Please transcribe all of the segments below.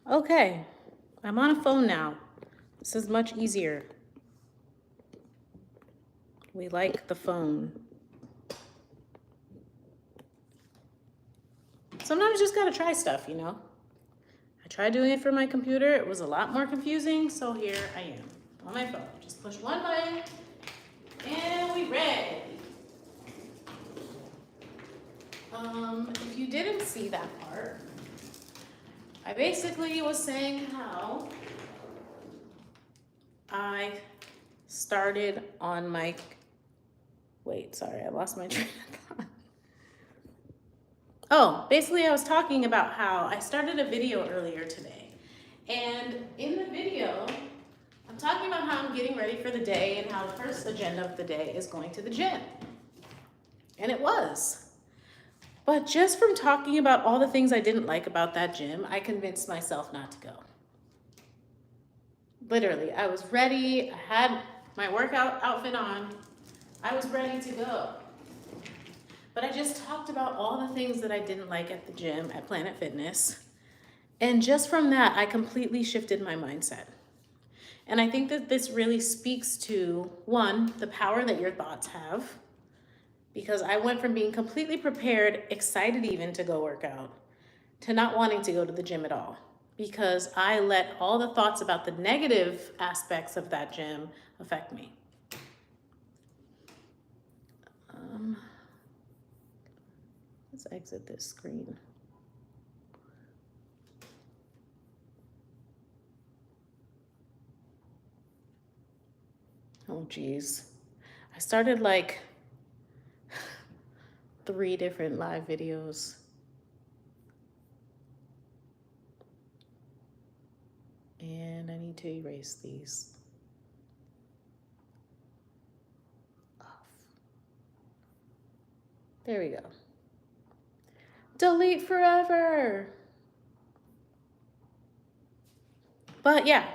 Okay, I'm on a phone now. This is much easier. We like the phone. Sometimes you just gotta try stuff, you know? I tried doing it for my computer. It was a lot more confusing, so here I am on my phone. Just push one button and we read. If you didn't see that part, I basically was saying how I started on my, wait, sorry, I lost my train of thought. Oh, basically I was talking about how I started a video earlier today. And in the video, I'm talking about how I'm getting ready for the day and how the first agenda of the day is going to the gym. And it was. But just from talking about all the things I didn't like about that gym, I convinced myself not to go. Literally, I was ready. I had my workout outfit on. I was ready to go. But I just talked about all the things that I didn't like at the gym at Planet Fitness. And just from that, I completely shifted my mindset. And I think that this really speaks to, one, the power that your thoughts have. Because I went from being completely prepared, excited even to go work out, to not wanting to go to the gym at all. Because I let all the thoughts about the negative aspects of that gym affect me. Let's exit this screen. Oh geez. I started like 3 different live videos. And I need to erase these. Off. There we go. Delete forever. But yeah,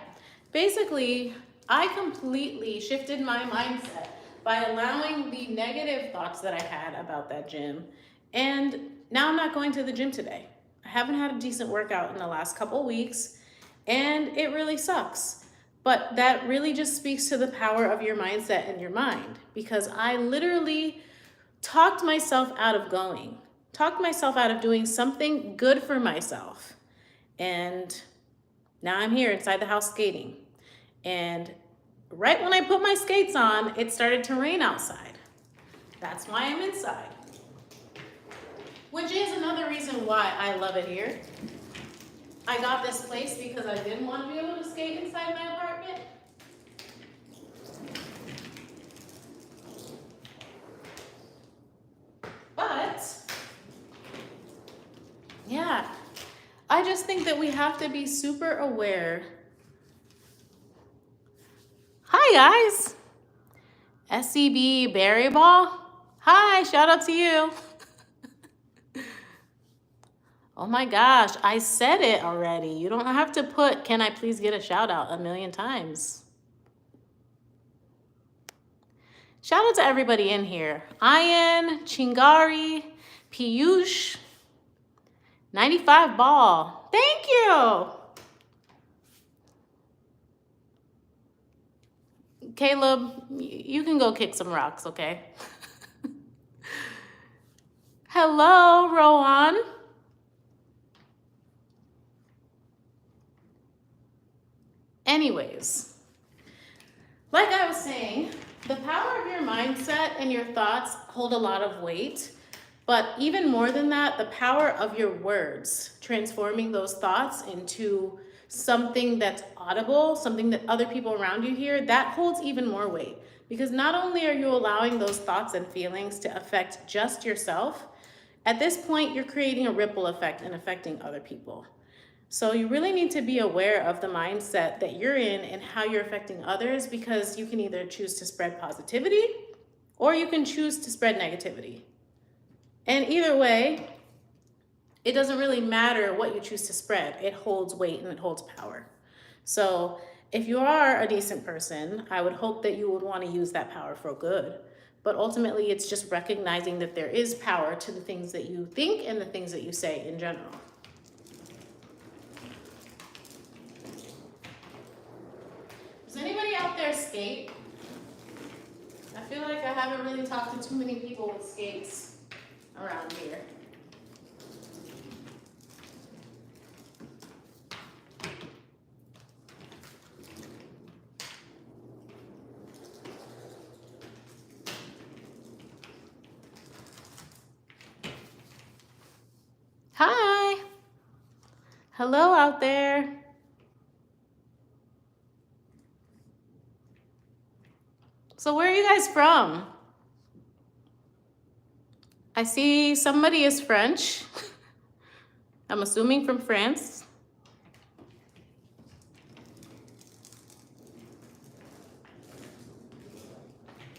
basically, I completely shifted my mindset by allowing the negative thoughts that I had about that gym. And now I'm not going to the gym today. I haven't had a decent workout in the last couple weeks, and it really sucks. But that really just speaks to the power of your mindset and your mind, because I literally talked myself out of going, talked myself out of doing something good for myself. And now I'm here inside the house skating. And right when I put my skates on, it started to rain outside. That's why I'm inside. Which is another reason why I love it here. I got this place because I didn't want to be able to skate inside my apartment. But, yeah, I just think that we have to be super aware. Hi guys, SCB Berry Ball. Hi, shout out to you. Oh my gosh, I said it already. You don't have to put, can I please get a shout out 1,000,000 times. Shout out to everybody in here. Ayan, Chingari, Piyush, 95 Ball. Thank you. Caleb, you can go kick some rocks, okay? Hello, Rohan. Anyways, like I was saying, the power of your mindset and your thoughts hold a lot of weight. But even more than that, the power of your words, transforming those thoughts into something that's audible, something that other people around you hear, that holds even more weight. Because not only are you allowing those thoughts and feelings to affect just yourself, at this point, you're creating a ripple effect and affecting other people. So you really need to be aware of the mindset that you're in and how you're affecting others, because you can either choose to spread positivity or you can choose to spread negativity. And either way, it doesn't really matter what you choose to spread. It holds weight and it holds power. So if you are a decent person, I would hope that you would want to use that power for good. But ultimately, it's just recognizing that there is power to the things that you think and the things that you say in general. skate? I feel like I haven't really talked to too many people with skates around here. Hi. Hello out there. So where are you guys from? I see somebody is French. I'm assuming from France.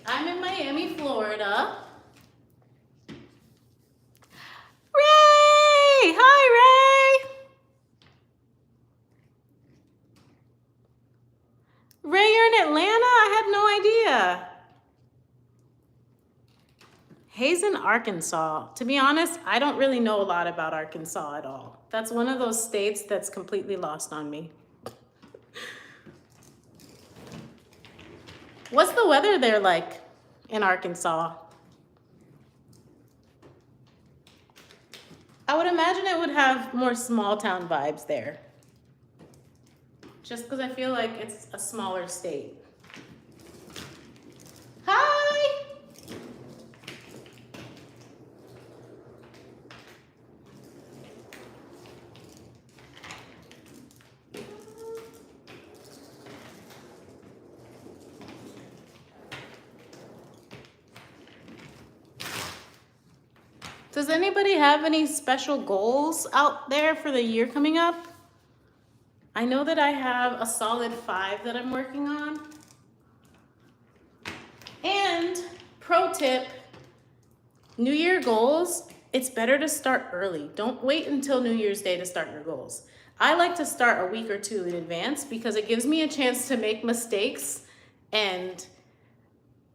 I'm in Miami, Florida. Ray! Hi, Ray! Ray, you're in Atlanta? I had no idea. Hazen, Arkansas. To be honest, I don't really know a lot about Arkansas at all. That's one of those states that's completely lost on me. What's the weather there like in Arkansas? I would imagine it would have more small town vibes there. Just because I feel like it's a smaller state. Hi! Does anybody have any special goals out there for the year coming up? I know that I have a solid 5 that I'm working on. And pro tip, New Year goals, it's better to start early. Don't wait until New Year's Day to start your goals. I like to start a week or 2 in advance because it gives me a chance to make mistakes and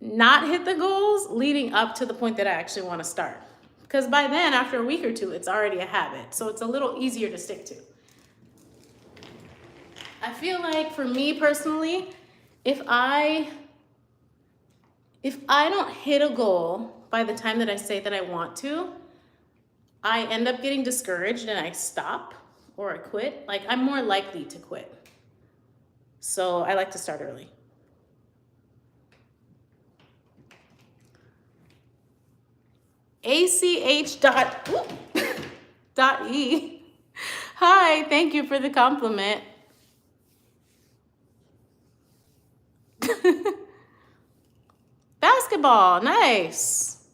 not hit the goals leading up to the point that I actually want to start. Because by then, after a week or 2, it's already a habit. So it's a little easier to stick to. I feel like for me personally, if I don't hit a goal by the time that I say that I want to, I end up getting discouraged and I stop or I quit. Like, I'm more likely to quit. So I like to start early. ACH.E. Hi, thank you for the compliment. Basketball, nice.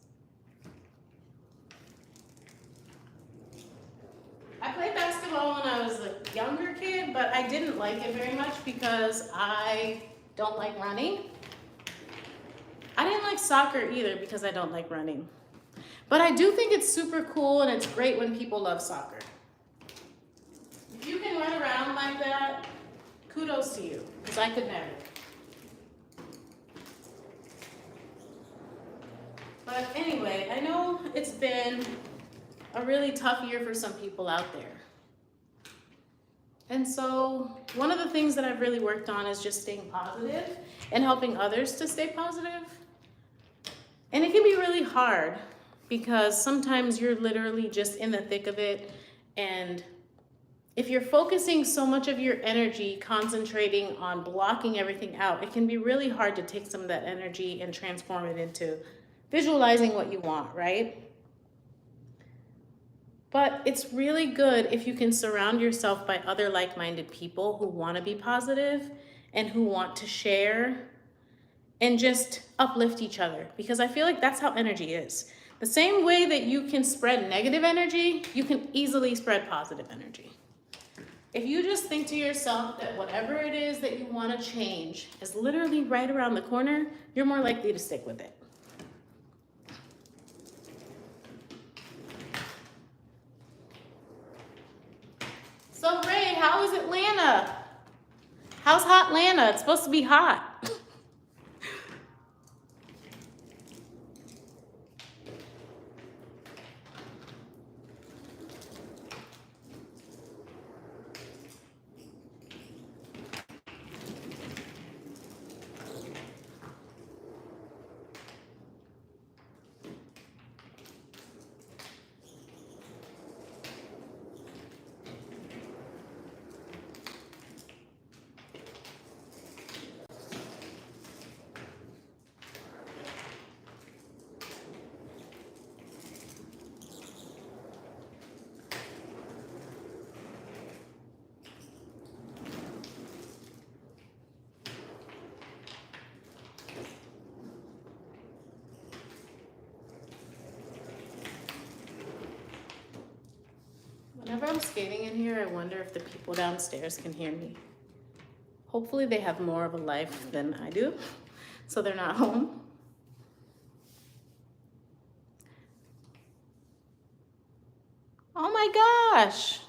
I played basketball when I was a younger kid, but I didn't like it very much because I don't like running. I didn't like soccer either because I don't like running. But I do think it's super cool and it's great when people love soccer. If you can run around like that, kudos to you, because I could never. But anyway, I know it's been a really tough year for some people out there. And so one of the things that I've really worked on is just staying positive and helping others to stay positive. And it can be really hard because sometimes you're literally just in the thick of it. And if you're focusing so much of your energy concentrating on blocking everything out, it can be really hard to take some of that energy and transform it into visualizing what you want, right? But it's really good if you can surround yourself by other like-minded people who want to be positive and who want to share and just uplift each other, because I feel like that's how energy is. The same way that you can spread negative energy, you can easily spread positive energy. If you just think to yourself that whatever it is that you want to change is literally right around the corner, you're more likely to stick with it. So Ray, how is Atlanta? How's hot Atlanta? It's supposed to be hot. Whenever I'm skating in here, I wonder if the people downstairs can hear me. Hopefully they have more of a life than I do, so they're not home. Oh my gosh.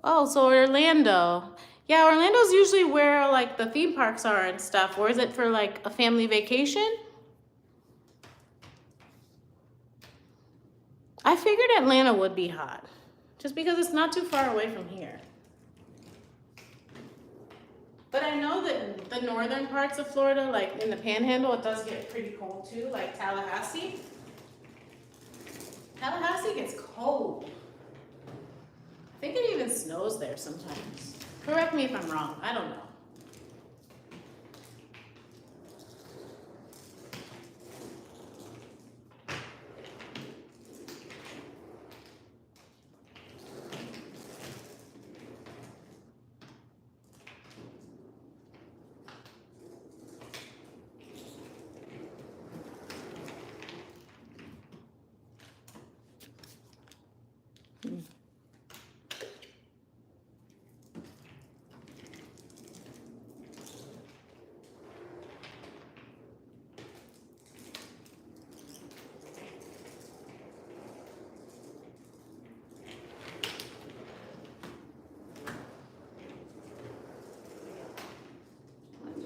Oh, so Orlando. Yeah, Orlando's usually where like the theme parks are and stuff. Or is it for like a family vacation? I figured Atlanta would be hot, just because it's not too far away from here. But I know that the northern parts of Florida, like in the Panhandle, it does get pretty cold too, like Tallahassee. Tallahassee gets cold. I think it even snows there sometimes. Correct me if I'm wrong, I don't know.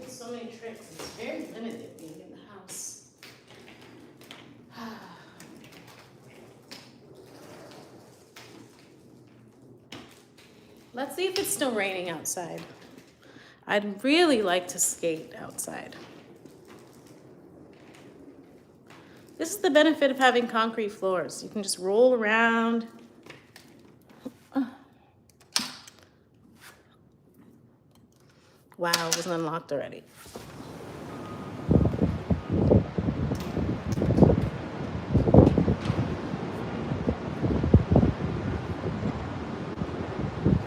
So many tricks. It's very limited being in the house. Let's see if it's still raining outside. I'd really like to skate outside. This is the benefit of having concrete floors. You can just roll around. Wow, it wasn't unlocked already.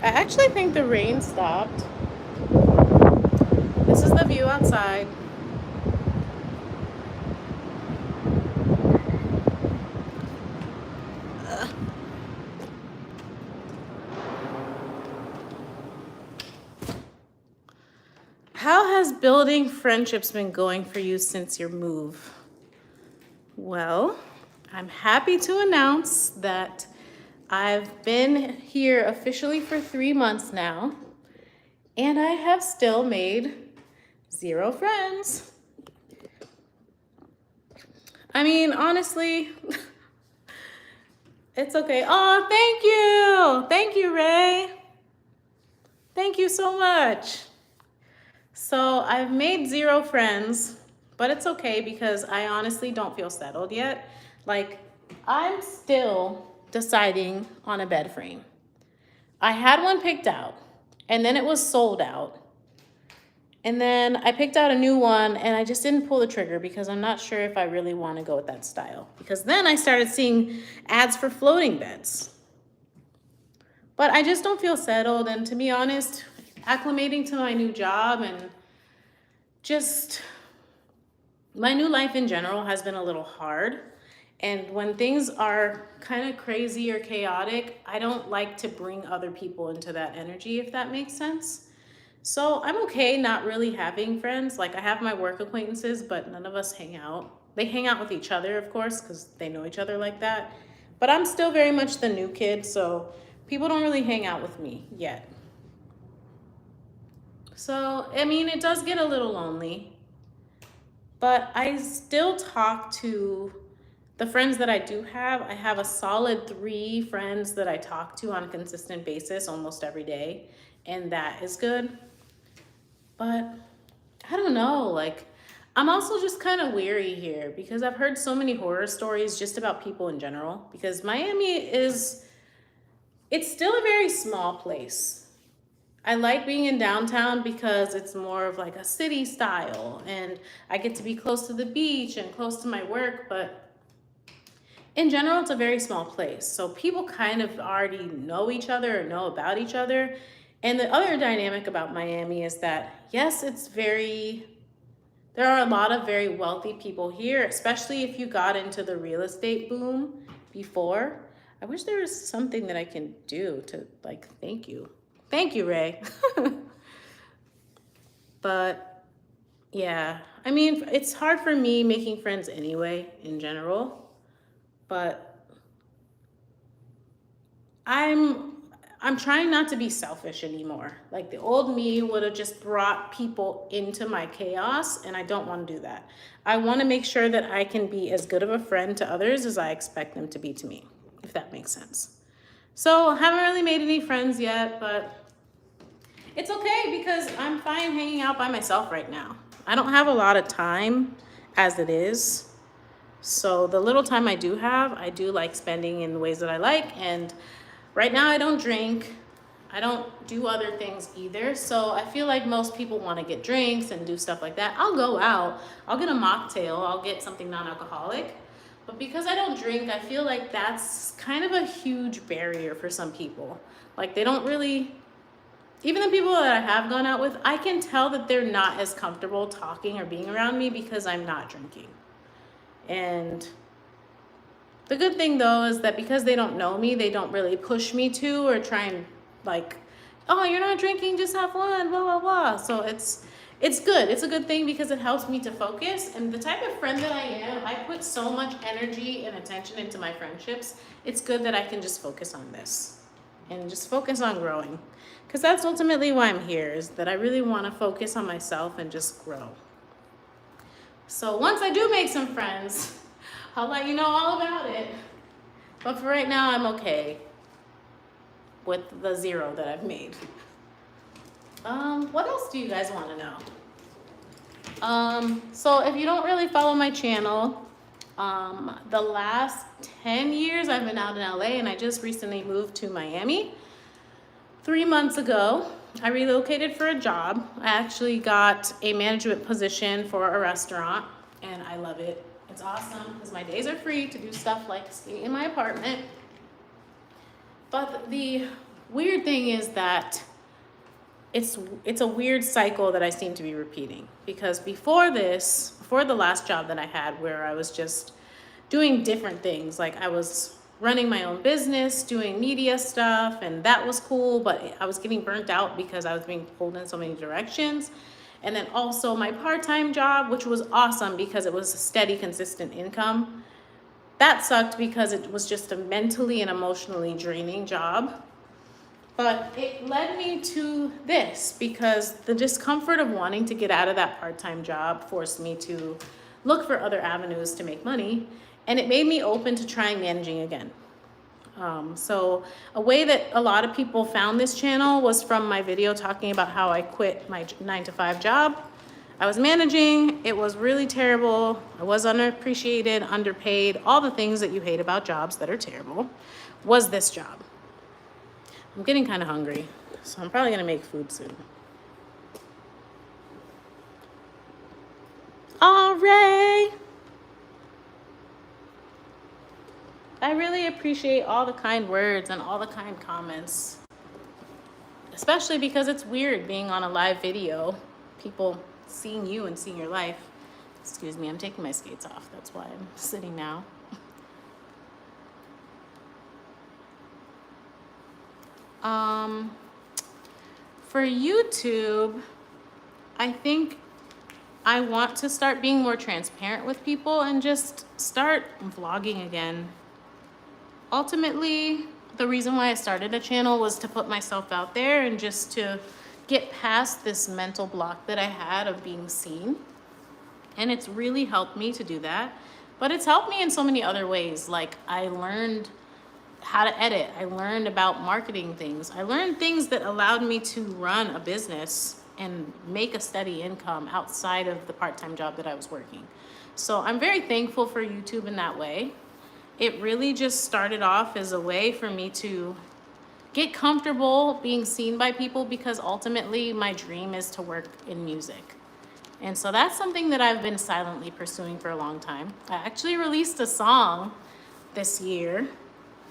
I actually think the rain stopped. This is the view outside. How has building friendships been going for you since your move? Well, I'm happy to announce that I've been here officially for 3 months now, and I have still made 0 friends. I mean, honestly, it's okay. Oh, thank you. Thank you, Ray. Thank you so much. So I've made 0 friends, but it's okay because I honestly don't feel settled yet. Like, I'm still deciding on a bed frame. I had one picked out, and then it was sold out. And then I picked out a new one, and I just didn't pull the trigger because I'm not sure if I really want to go with that style. Because then I started seeing ads for floating beds. But I just don't feel settled, and to be honest, acclimating to my new job and just my new life in general has been a little hard. And when things are kind of crazy or chaotic, I don't like to bring other people into that energy, if that makes sense. So I'm okay not really having friends. Like, I have my work acquaintances, but none of us hang out. They hang out with each other, of course, because they know each other like that. But I'm still very much the new kid, so people don't really hang out with me yet. So, I mean, it does get a little lonely, but I still talk to the friends that I do have. I have a solid 3 friends that I talk to on a consistent basis almost every day, and that is good. But I don't know, like, I'm also just kind of weary here because I've heard so many horror stories just about people in general, because Miami it's still a very small place. I like being in downtown because it's more of like a city style, and I get to be close to the beach and close to my work, but in general, it's a very small place. So people kind of already know each other or know about each other. And the other dynamic about Miami is that, yes, there are a lot of very wealthy people here, especially if you got into the real estate boom before. I wish there was something that I can do to like thank you. Thank you, Ray. But yeah, I mean, it's hard for me making friends anyway, in general. But I'm trying not to be selfish anymore. Like the old me would have just brought people into my chaos, and I don't want to do that. I want to make sure that I can be as good of a friend to others as I expect them to be to me, if that makes sense. So I haven't really made any friends yet, but it's okay because I'm fine hanging out by myself right now. I don't have a lot of time as it is. So the little time I do have, I do like spending in the ways that I like. And right now I don't drink. I don't do other things either. So I feel like most people want to get drinks and do stuff like that. I'll go out, I'll get a mocktail, I'll get something non-alcoholic. But because I don't drink, I feel like that's kind of a huge barrier for some people. Like they don't really, even the people that I have gone out with, I can tell that they're not as comfortable talking or being around me because I'm not drinking. And the good thing though is that because they don't know me, they don't really push me to or try and like, oh, you're not drinking, just have fun, blah, blah, blah. So it's good. It's a good thing because it helps me to focus. And the type of friend that I am, I put so much energy and attention into my friendships. It's good that I can just focus on this and just focus on growing. Because that's ultimately why I'm here, is that I really want to focus on myself and just grow. So once I do make some friends, I'll let you know all about it. But for right now, I'm okay with the 0 that I've made. What else do you guys want to know? So if you don't really follow my channel, the last 10 years I've been out in LA, and I just recently moved to Miami. 3 months ago, I relocated for a job. I actually got a management position for a restaurant, and I love it. It's awesome because my days are free to do stuff like stay in my apartment. But the weird thing is that it's a weird cycle that I seem to be repeating, because before the last job that I had, where I was just doing different things, like I was running my own business, doing media stuff, and that was cool, but I was getting burnt out because I was being pulled in so many directions. And then also my part-time job, which was awesome because it was a steady, consistent income. That sucked because it was just a mentally and emotionally draining job. But it led me to this because the discomfort of wanting to get out of that part-time job forced me to look for other avenues to make money. And it made me open to trying managing again. So a way that a lot of people found this channel was from my video talking about how I quit my 9-to-5 job. I was managing, it was really terrible. I was unappreciated, underpaid, all the things that you hate about jobs that are terrible was this job. I'm getting kind of hungry, so I'm probably gonna make food soon. All right. I really appreciate all the kind words and all the kind comments, especially because it's weird being on a live video, people seeing you and seeing your life. Excuse me, I'm taking my skates off. That's why I'm sitting now. For YouTube, I think I want to start being more transparent with people and just start vlogging again. Ultimately, the reason why I started a channel was to put myself out there and just to get past this mental block that I had of being seen. And it's really helped me to do that. But it's helped me in so many other ways. Like I learned how to edit. I learned about marketing things. I learned things that allowed me to run a business and make a steady income outside of the part-time job that I was working. So I'm very thankful for YouTube in that way. It really just started off as a way for me to get comfortable being seen by people, because ultimately my dream is to work in music. And so that's something that I've been silently pursuing for a long time. I actually released a song this year.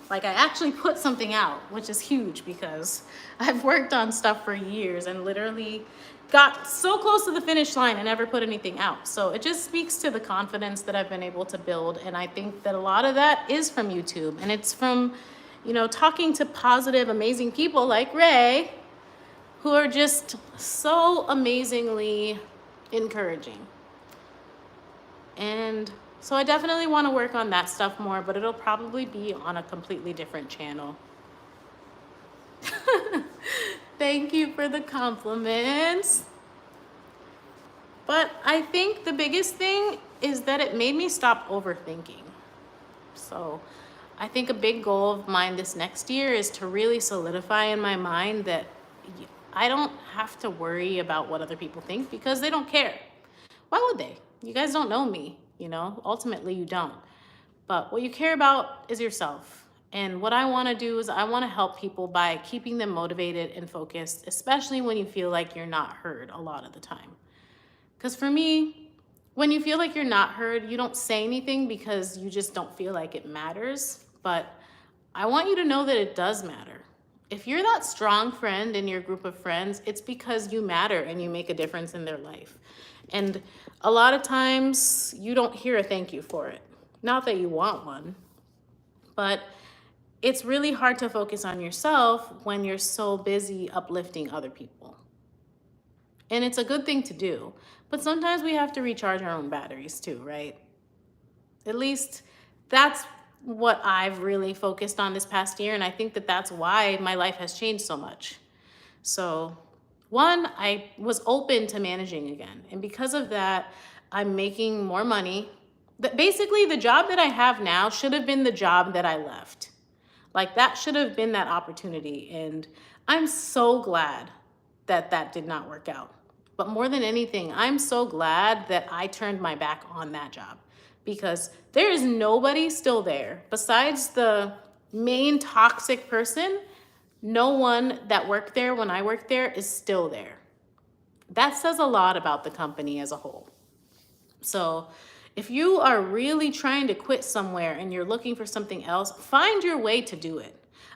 Like I actually put something out, which is huge because I've worked on stuff for years and literally got so close to the finish line and never put anything out. So it just speaks to the confidence that I've been able to build. And I think that a lot of that is from YouTube, and it's from talking to positive, amazing people like Ray, who are just so amazingly encouraging. And so I definitely want to work on that stuff more, but it'll probably be on a completely different channel. Thank you for the compliments. But I think the biggest thing is that it made me stop overthinking. So I think a big goal of mine this next year is to really solidify in my mind that I don't have to worry about what other people think, because they don't care. Why would they? You guys don't know me, ultimately you don't. But what you care about is yourself. And what I want to do is I want to help people by keeping them motivated and focused, especially when you feel like you're not heard a lot of the time. Because for me, when you feel like you're not heard, you don't say anything because you just don't feel like it matters. But I want you to know that it does matter. If you're that strong friend in your group of friends, it's because you matter and you make a difference in their life. And a lot of times you don't hear a thank you for it. Not that you want one, but it's really hard to focus on yourself when you're so busy uplifting other people. And it's a good thing to do, but sometimes we have to recharge our own batteries too, right? At least that's what I've really focused on this past year, and I think that that's why my life has changed so much. So, one, I was open to managing again, and because of that, I'm making more money. Basically, the job that I have now should have been the job that I left. Like, that should have been that opportunity, and I'm so glad that that did not work out. But more than anything, I'm so glad that I turned my back on that job, because there is nobody still there besides the main toxic person. No one that worked there when I worked there is still there. That says a lot about the company as a whole. So if you are really trying to quit somewhere and you're looking for something else, find your way to do it.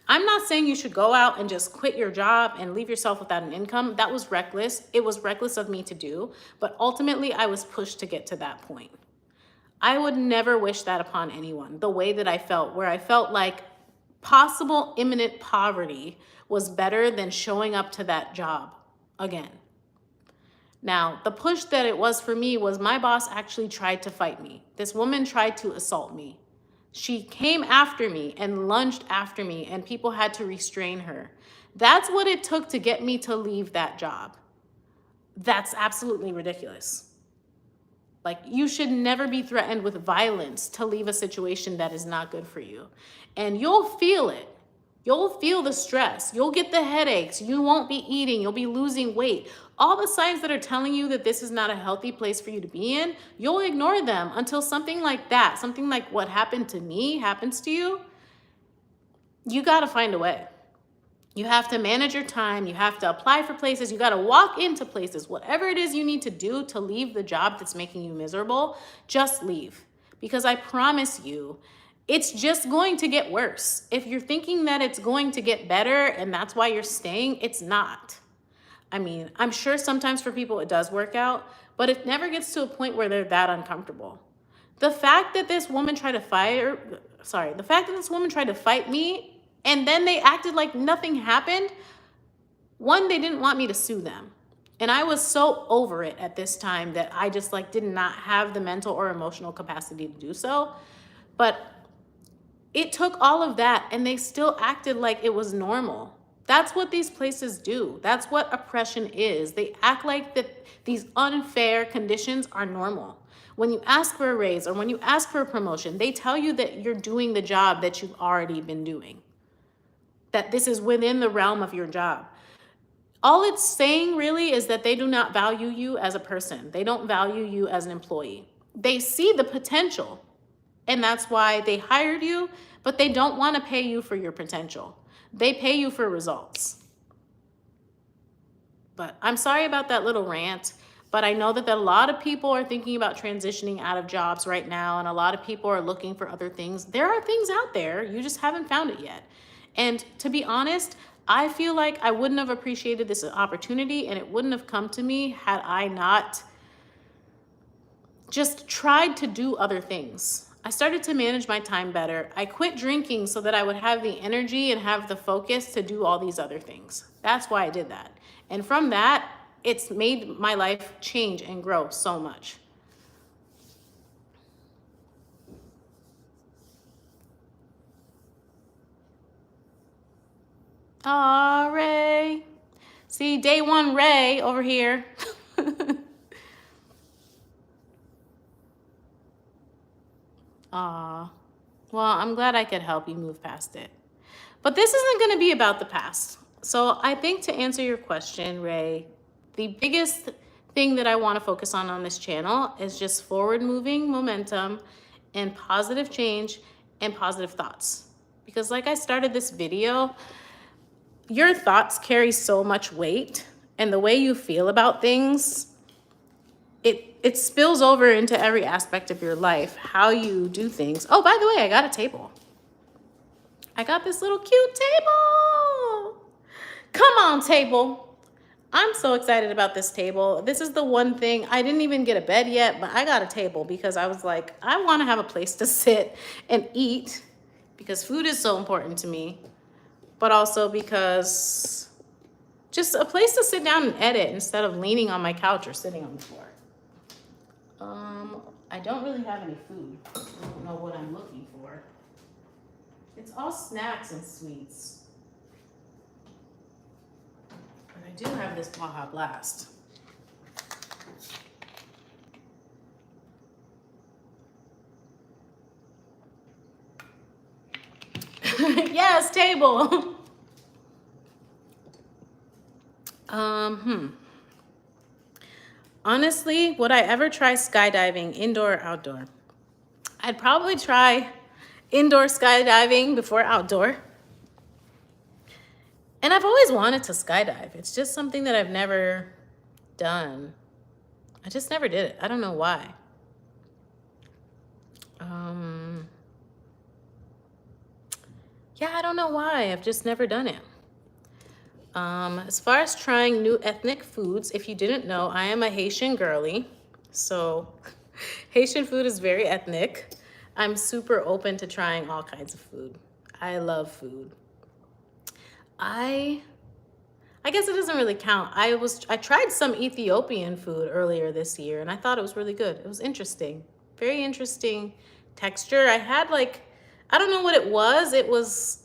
I'm not saying you should go out and just quit your job and leave yourself without an income. That was reckless. It was reckless of me to do, but ultimately I was pushed to get to that point. I would never wish that upon anyone, the way that I felt, where I felt like possible imminent poverty was better than showing up to that job again. Now, the push that it was for me was my boss actually tried to fight me. This woman tried to assault me. She came after me and lunged after me, and people had to restrain her. That's what it took to get me to leave that job. That's absolutely ridiculous. Like, you should never be threatened with violence to leave a situation that is not good for you. And you'll feel it. You'll feel the stress. You'll get the headaches. You won't be eating. You'll be losing weight. All the signs that are telling you that this is not a healthy place for you to be in, you'll ignore them until something like that, something like what happened to me, happens to you. You got to find a way. You have to manage your time. You have to apply for places. You got to walk into places. Whatever it is you need to do to leave the job that's making you miserable, just leave. Because I promise you, it's just going to get worse. If you're thinking that it's going to get better and that's why you're staying, it's not. I mean, I'm sure sometimes for people it does work out, but it never gets to a point where they're that uncomfortable. The fact that this woman tried to fight me, and then they acted like nothing happened. One, they didn't want me to sue them. And I was so over it at this time that I just did not have the mental or emotional capacity to do so. But it took all of that, and they still acted like it was normal. That's what these places do. That's what oppression is. They act like that these unfair conditions are normal. When you ask for a raise or when you ask for a promotion, they tell you that you're doing the job that you've already been doing, that this is within the realm of your job. All it's saying really is that they do not value you as a person. They don't value you as an employee. They see the potential, and that's why they hired you, but they don't want to pay you for your potential. They pay you for results. But I'm sorry about that little rant, but I know that a lot of people are thinking about transitioning out of jobs right now, and a lot of people are looking for other things. There are things out there, you just haven't found it yet. And to be honest, I feel like I wouldn't have appreciated this opportunity, and it wouldn't have come to me had I not just tried to do other things. I started to manage my time better. I quit drinking so that I would have the energy and have the focus to do all these other things. That's why I did that. And from that, it's made my life change and grow so much. Aw, Ray. See, day one Ray over here. Aw. Well, I'm glad I could help you move past it. But this isn't going to be about the past. So I think to answer your question, Ray, the biggest thing that I want to focus on this channel is just forward moving momentum and positive change and positive thoughts. Because like I started this video, your thoughts carry so much weight, and the way you feel about things, it spills over into every aspect of your life, how you do things. Oh, by the way, I got a table. I got this little cute table. Come on, table. I'm so excited about this table. This is the one thing, I didn't even get a bed yet, but I got a table because I was like, I want to have a place to sit and eat because food is so important to me, but also because just a place to sit down and edit instead of leaning on my couch or sitting on the floor. I don't really have any food. I don't know what I'm looking for. It's all snacks and sweets. But I do have this Baja Blast. Yes, table. Honestly, would I ever try skydiving, indoor or outdoor? I'd probably try indoor skydiving before outdoor. And I've always wanted to skydive. It's just something that I've never done. I just never did it. I don't know why. Yeah, I don't know why. I've just never done it. As far as trying new ethnic foods, if you didn't know, I am a Haitian girly. So Haitian food is very ethnic. I'm super open to trying all kinds of food. I love food. I guess it doesn't really count. I tried some Ethiopian food earlier this year and I thought it was really good. It was interesting. Very interesting texture. I had I don't know what it was. It was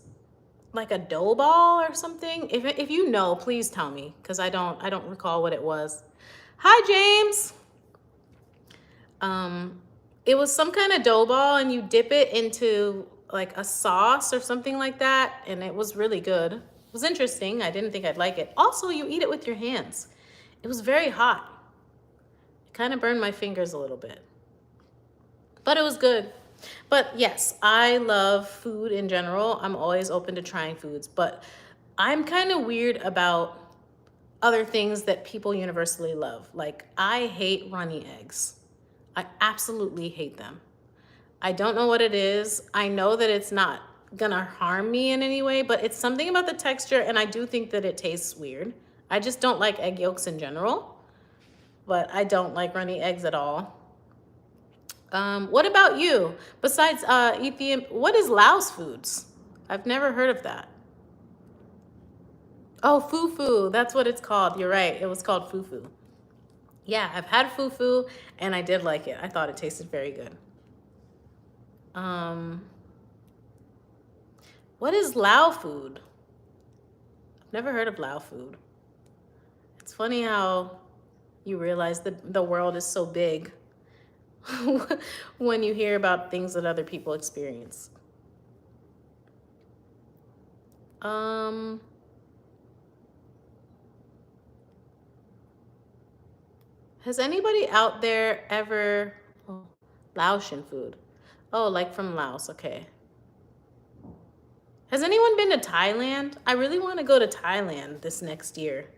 like a dough ball or something. If you know, please tell me because I don't recall what it was. Hi, James. It was some kind of dough ball and you dip it into like a sauce or something like that, and it was really good. It was interesting. I didn't think I'd like it. Also, you eat it with your hands. It was very hot. It kind of burned my fingers a little bit, but it was good. But yes, I love food in general. I'm always open to trying foods, but I'm kind of weird about other things that people universally love. Like, I hate runny eggs. I absolutely hate them. I don't know what it is. I know that it's not gonna harm me in any way, but it's something about the texture, and I do think that it tastes weird. I just don't like egg yolks in general, but I don't like runny eggs at all. What about you? Besides Ethiopia, what is Laos foods? I've never heard of that. Oh, fufu, that's what it's called. You're right, it was called fufu. Yeah, I've had fufu and I did like it. I thought it tasted very good. What is Lao food? I've never heard of Lao food. It's funny how you realize that the world is so big when you hear about things that other people experience. Has anybody out there ever, Laotian food? Oh, like from Laos, okay. Has anyone been to Thailand? I really want to go to Thailand this next year.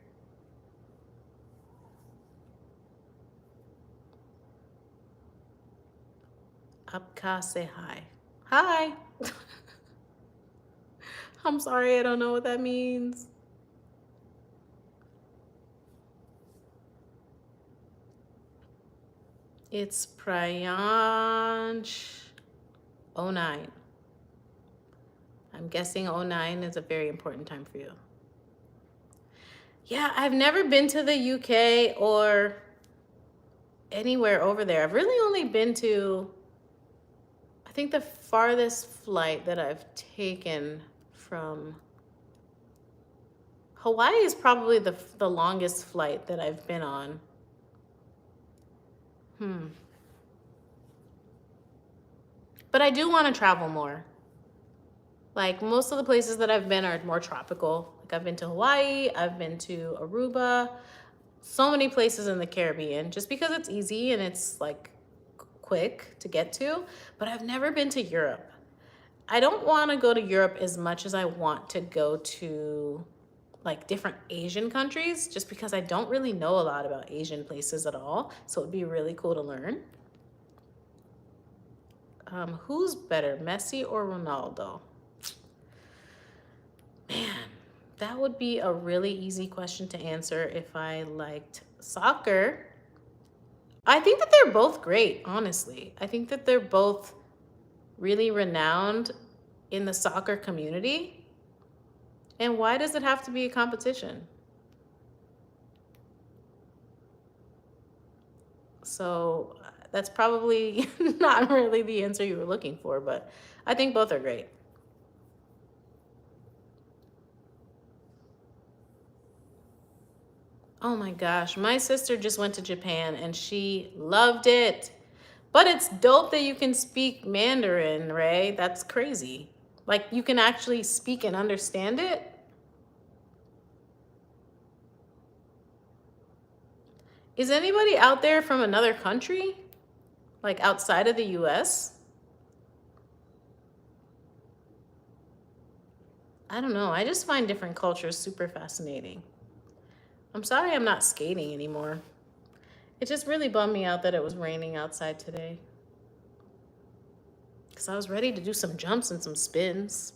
Apka, say hi. Hi. I'm sorry, I don't know what that means. It's Prayansh. 09. I'm guessing 09 is a very important time for you. Yeah, I've never been to the UK or anywhere over there. I've really only been to, I think the farthest flight that I've taken from Hawaii is probably the longest flight that I've been on. But I do want to travel more. Like most of the places that I've been are more tropical. Like I've been to Hawaii, I've been to Aruba, so many places in the Caribbean just because it's easy and it's like quick to get to, but I've never been to Europe. I don't want to go to Europe as much as I want to go to like different Asian countries just because I don't really know a lot about Asian places at all. So it'd be really cool to learn. Who's better, Messi or Ronaldo? Man, that would be a really easy question to answer if I liked soccer. I think that they're both great, honestly. I think that they're both really renowned in the soccer community. And why does it have to be a competition? So that's probably not really the answer you were looking for, but I think both are great. Oh my gosh, my sister just went to Japan and she loved it. But it's dope that you can speak Mandarin, right? That's crazy. Like you can actually speak and understand it. Is anybody out there from another country? Like outside of the US? I don't know. I just find different cultures super fascinating. I'm sorry I'm not skating anymore. It just really bummed me out that it was raining outside today. Because I was ready to do some jumps and some spins.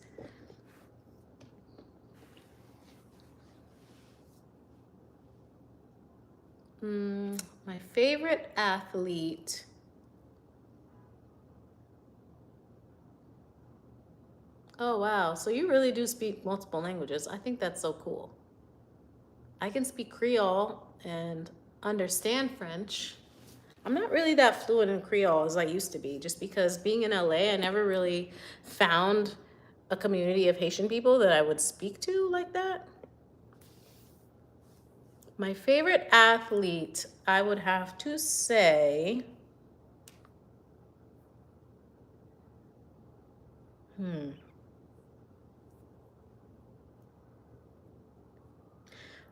My favorite athlete. Oh, wow. So you really do speak multiple languages. I think that's so cool. I can speak Creole and understand French. I'm not really that fluent in Creole as I used to be, just because being in LA, I never really found a community of Haitian people that I would speak to like that. My favorite athlete, I would have to say,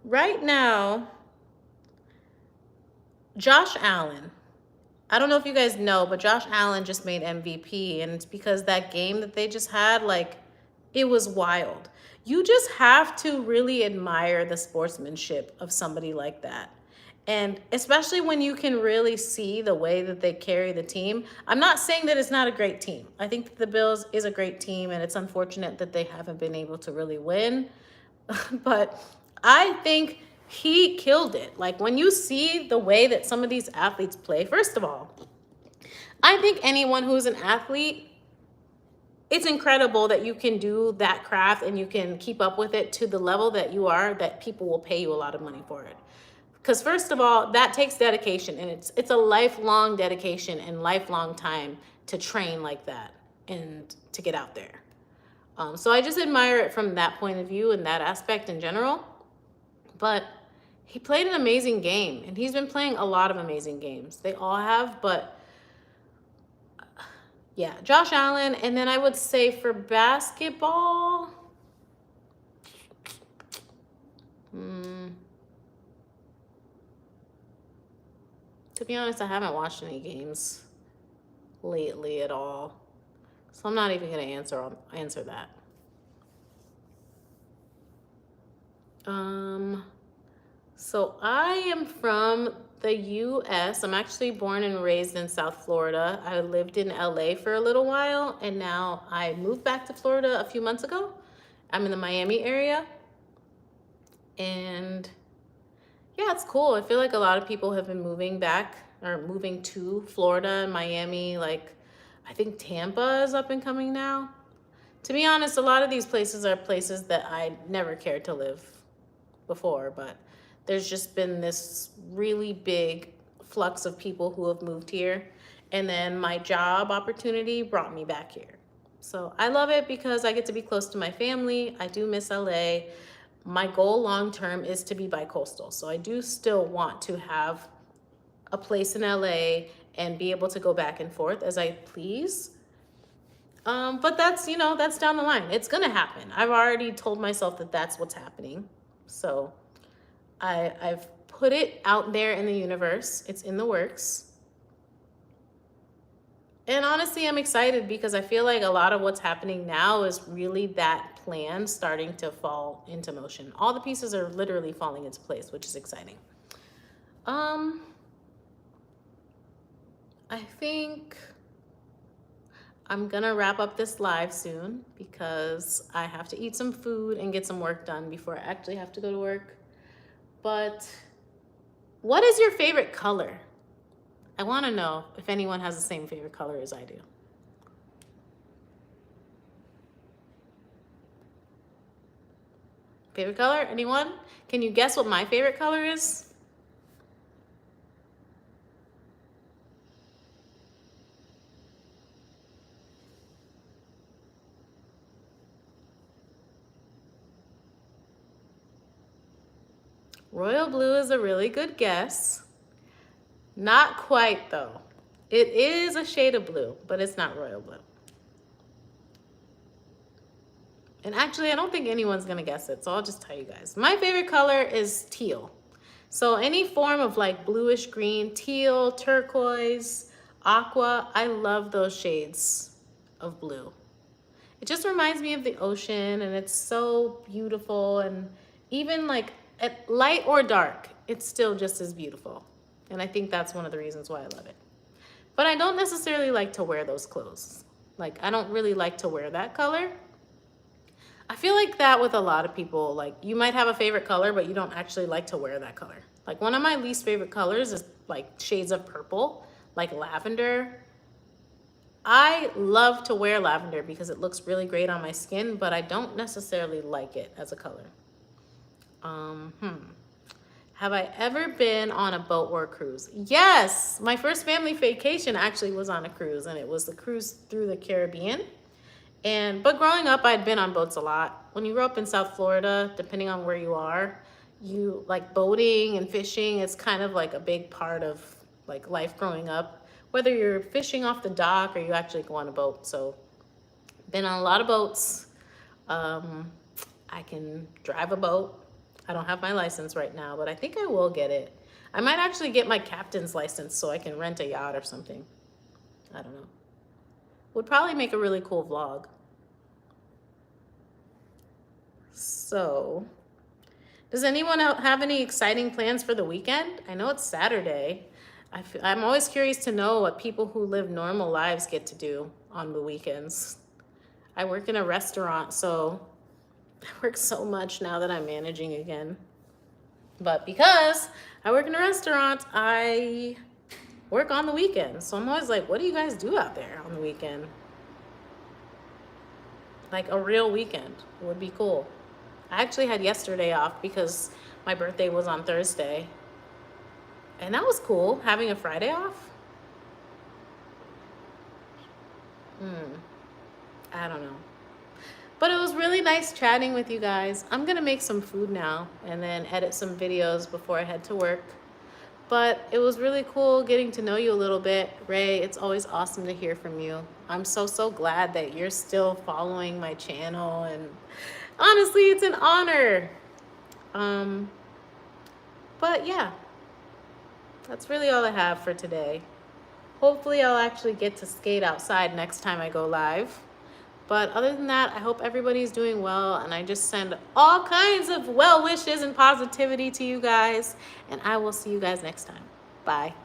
right now, Josh Allen. I don't know if you guys know, but Josh Allen just made MVP, and it's because that game that they just had, like, it was wild. You just have to really admire the sportsmanship of somebody like that. And especially when you can really see the way that they carry the team. I'm not saying that it's not a great team. I think that the Bills is a great team, and it's unfortunate that they haven't been able to really win. But I think he killed it. Like when you see the way that some of these athletes play, first of all, I think anyone who's an athlete, it's incredible that you can do that craft and you can keep up with it to the level that you are, that people will pay you a lot of money for it. Because first of all, that takes dedication, and it's a lifelong dedication and lifelong time to train like that and to get out there. So I just admire it from that point of view and that aspect in general. But he played an amazing game, and he's been playing a lot of amazing games. They all have, but yeah, Josh Allen. And then I would say for basketball, to be honest, I haven't watched any games lately at all. So I'm not even going to answer that. So I am from the US. I'm actually born and raised in South Florida. I lived in LA for a little while, and now I moved back to Florida a few months ago. I'm in the Miami area. And yeah, it's cool. I feel like a lot of people have been moving back or moving to Florida and Miami like I think Tampa is up and coming now. To be honest, a lot of these places are places that I never cared to live before, but there's just been this really big flux of people who have moved here. And then my job opportunity brought me back here. So I love it because I get to be close to my family. I do miss LA. My goal long term is to be bi-coastal. So I do still want to have a place in LA and be able to go back and forth as I please. But that's, that's down the line. It's gonna happen. I've already told myself that that's what's happening. So I've put it out there in the universe. It's in the works. And honestly, I'm excited because I feel like a lot of what's happening now is really that plan starting to fall into motion. All the pieces are literally falling into place, which is exciting. I think I'm gonna wrap up this live soon because I have to eat some food and get some work done before I actually have to go to work. But what is your favorite color? I want to know if anyone has the same favorite color as I do. Favorite color? Anyone? Can you guess what my favorite color is? Royal blue is a really good guess. Not quite though. It is a shade of blue, but it's not royal blue. And actually, I don't think anyone's gonna guess it, so I'll just tell you guys. My favorite color is teal. So any form of like bluish green, teal, turquoise, aqua, I love those shades of blue. It just reminds me of the ocean and it's so beautiful, and even like at light or dark, it's still just as beautiful. And I think that's one of the reasons why I love it. But I don't necessarily like to wear those clothes. Like, I don't really like to wear that color. I feel like that with a lot of people. Like, you might have a favorite color, but you don't actually like to wear that color. Like, one of my least favorite colors is like shades of purple, like lavender. I love to wear lavender because it looks really great on my skin, but I don't necessarily like it as a color. Have I ever been on a boat or a cruise? Yes, my first family vacation actually was on a cruise, and it was the cruise through the Caribbean. But growing up, I'd been on boats a lot. When you grow up in South Florida, depending on where you are, you like boating and fishing. It's kind of like a big part of like life growing up, whether you're fishing off the dock or you actually go on a boat. So been on a lot of boats. I can drive a boat. I don't have my license right now, but I think I will get it. I might actually get my captain's license so I can rent a yacht or something. I don't know. Would probably make a really cool vlog. So, does anyone have any exciting plans for the weekend? I know it's Saturday. I'm always curious to know what people who live normal lives get to do on the weekends. I work in a restaurant, so I work so much now that I'm managing again. But because I work in a restaurant, I work on the weekend. So I'm always like, what do you guys do out there on the weekend? Like a real weekend would be cool. I actually had yesterday off because my birthday was on Thursday. And that was cool, having a Friday off. I don't know. But it was really nice chatting with you guys. I'm gonna make some food now and then edit some videos before I head to work. But it was really cool getting to know you a little bit. Ray, it's always awesome to hear from you. I'm so glad that you're still following my channel, and honestly, it's an honor. But yeah, that's really all I have for today. Hopefully I'll actually get to skate outside next time I go live. But other than that, I hope everybody's doing well, and I just send all kinds of well wishes and positivity to you guys, and I will see you guys next time. Bye.